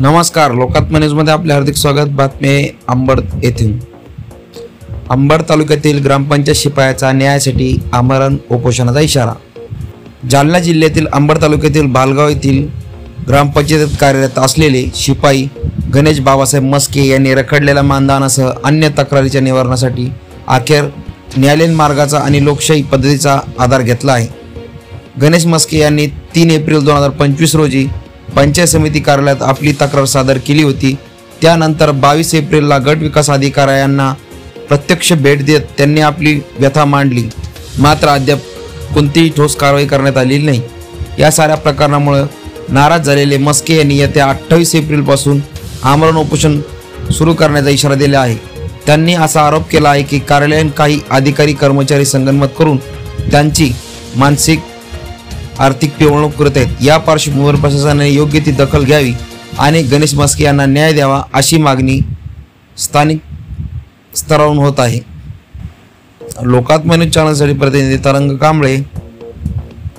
नमस्कार, लोकात्मा न्यूजमध्ये आपले हार्दिक स्वागत। बातमी अंबड येथून। अंबड तालुक्यातील ग्रामपंचायत शिपायाचा न्यायासाठी आमरण उपोषणाचा इशारा। जालना जिल्ह्यातील अंबड तालुक्यातील भालगाव येथील ग्रामपंचायतीत कार्यरत असलेले शिपाई गणेश बाबासाहेब मस्के यांनी रखडलेल्या मानधनासह अन्य तक्रारीच्या निवारणासाठी अखेर न्यायालयीन मार्गाचा आणि लोकशाही पद्धतीचा आधार घेतला आहे। गणेश मस्के यांनी 3 एप्रिल 2025 रोजी पंचायत समिती कार्यालयात आपली तक्रार सादर केली होती। त्यानंतर 22 एप्रिलला गट विकास अधिकाऱ्यांना प्रत्यक्ष भेट देत त्यांनी आपली व्यथा मांडली, मात्र अद्याप कोणतीही ठोस कारवाई करण्यात आलेली नाही। या साऱ्या प्रकरणामुळे नाराज झालेले मस्के यांनी येत्या 28 एप्रिलपासून आमरण उपोषण सुरू करण्याचा इशारा दिला आहे। त्यांनी असा आरोप केला आहे की कार्यालयात काही अधिकारी कर्मचारी संगनमत करून त्यांची मानसिक आर्थिक पिळवणूक करत आहेत। या पार्श्वभूमीवर प्रशासनाने योग्य ती दखल घ्यावी आणि गणेश मस्के यांना न्याय द्यावा अशी मागणी स्थानिक स्तरावरून होत आहे। लोकात्मा न्यूज चॅनलसाठी प्रतिनिधी तरंग कांबळे,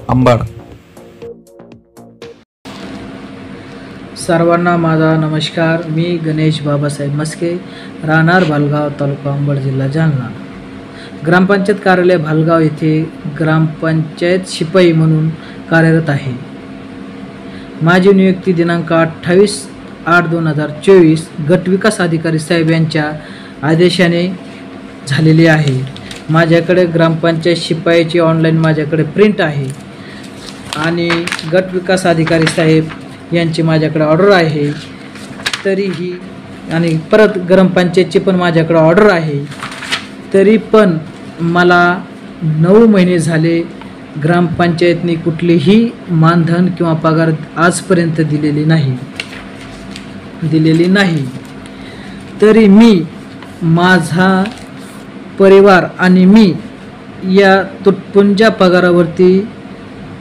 अंबड। सर्वांना माझा नमस्कार। मी गणेश बाबासाहेब मस्के, राहणार भालगाव, तालुका अंबड, जिल्हा जालना। ग्रामपंचायत कार्यालय भालगाव येथे ग्रामपंचायत शिपाई म्हणून कार्यरत आहे। माझी नियुक्ती दिनांक 28/8/2024 गट विकास अधिकारी साहेब यांच्या आदेशाने झालेली आहे। माझ्याकडे ग्रामपंचायत शिपाईची ऑनलाईन माझ्याकडे प्रिंट आहे आणि गट विकास अधिकारी साहेब यांची माझ्याकडे ऑर्डर आहे। तरीही आणि परत ग्रामपंचायतची पण माझ्याकडे ऑर्डर आहे। तरी पण मला 9 महिने झाले ग्रामपंचायतने कुठलीही मानधन किंवा पगार आजपर्यंत दिलेली नाही। तरी मी, माझा परिवार आणि मी या तुटपुंज्या पगारावरती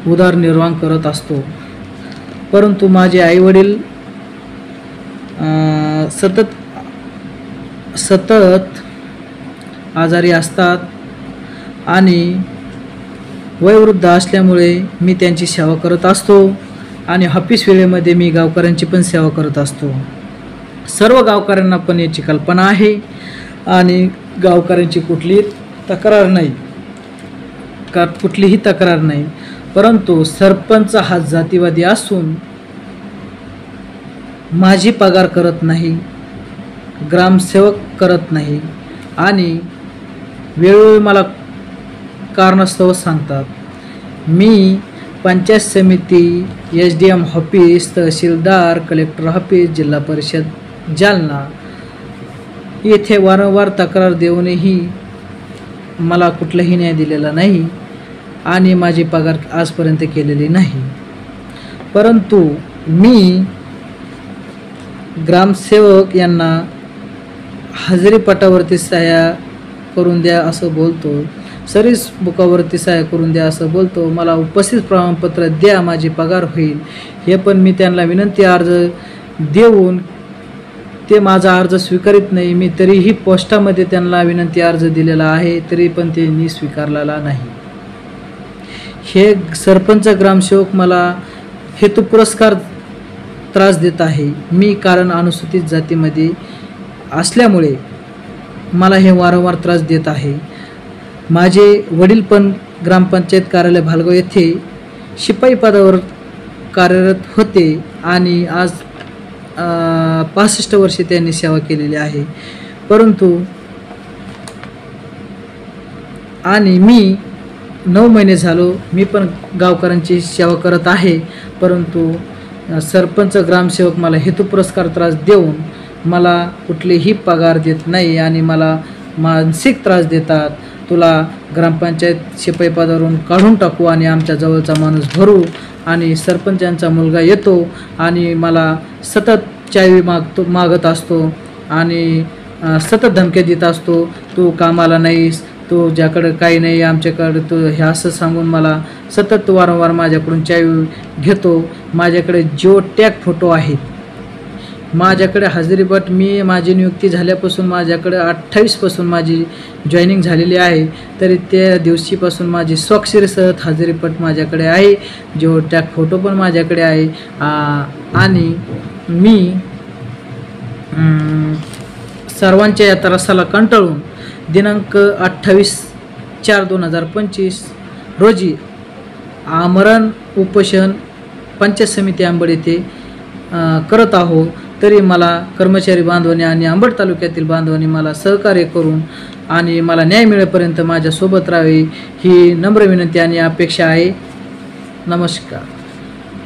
उदरनिर्वाह करत असतो। परंतु माझे आईवडील सतत आजारी असतात आणि वयोवृद्ध असल्यामुळे मी त्यांची सेवा करत असतो आणि ऑफिस वेळेमध्ये मी गावकऱ्यांची पण सेवा करत असतो। सर्व गावकऱ्यांना पण याची कल्पना आहे आणि गावकऱ्यांची कुठलीही तक्रार नाही। परंतु सरपंच हा जातीवादी असून माझी पगार करत नाही, ग्रामसेवक करत नाही आणि वेळोवेळी मला कारणास्तव सांगतात। मी पंचायत समिती, SDM ऑफिस, तहसीलदार, कलेक्टर ऑफिस, जिल्हा परिषद जालना येथे वारंवार तक्रार देऊनही मला कुठलाही न्याय दिलेला नाही आणि माझी पगार आजपर्यंत केलेली नाही। परंतु मी ग्रामसेवक यांना हजेरीपटावरती सह्या करून द्या असं बोलतो, सर्व्हिस बुकावरती सह्या करून द्या असं बोलतो, मला उपस्थित प्रमाणपत्र द्या, माझी पगार होईल। हे पण मी त्यांना विनंती अर्ज देऊन ते माझा अर्ज स्वीकारित नाही। मी तरीही पोस्टामध्ये त्यांना विनंती अर्ज दिलेला आहे, तरी पण त्यांनी स्वीकारलेला नाही। हे सरपंच ग्रामसेवक मला हेतुपुरस्सर त्रास देत आहे। मी कारण अनुसूचित जातीमध्ये असल्यामुळे मला हे वारंवार त्रास देत आहे। माझे वडील पण ग्रामपंचायत कार्यालय भालगाव येथे शिपाई पदावर कार्यरत होते आणि आज 65 वर्षे त्यांनी सेवा केलेली आहे। परंतु आणि मी 9 महिने झालो मी पण गावकऱ्यांची सेवा करत आहे। परंतु सरपंच ग्रामसेवक मला हेतुपुरस्सर त्रास देऊन मला कुठलीही पगार देत नाही आणि मला मानसिक त्रास देतात। तुला ग्रामपंचायत शिपाई पदावरून काढून टाकू आणि आमच्या जवळचा माणूस भरू आणि सरपंचांचा मुलगा येतो आणि मला सतत चावी मागत असतो आणि सतत धमक्या देत असतो, तू कामाला नाहीस, तुझ्याकडं काही नाही आमच्याकडं, तू हे असं सांगून मला सतत वारंवार माझ्याकडून चावी घेतो। माझ्याकडे जिओ टॅग फोटो आहेत, माझ्याकडे हजेरीपट, मी माझी नियुक्ती झाल्यापासून माझ्याकडे 28 पासून माझी जॉईनिंग झालेली आहे, तरी त्या दिवशीपासून माझी स्वाक्षरीसह हजेरीपट माझ्याकडे आहे, जिओ टॅग फोटो पण माझ्याकडे आहे आणि मी सर्वांच्या या त्रासाला कंटाळून दिनांक 28/4/2025 रोजी आमरण उपोषण पंचायत समिती अंबड येथे करत आहोत, तरी मला कर्मचारी बांधवांनी आणि अंबड तालुक्यातील बांधवांनी मला सहकार्य करून आणि मला न्याय मिळेपर्यंत माझ्यासोबत राहावे ही नम्र विनंती आणि अपेक्षा आहे. नमस्कार.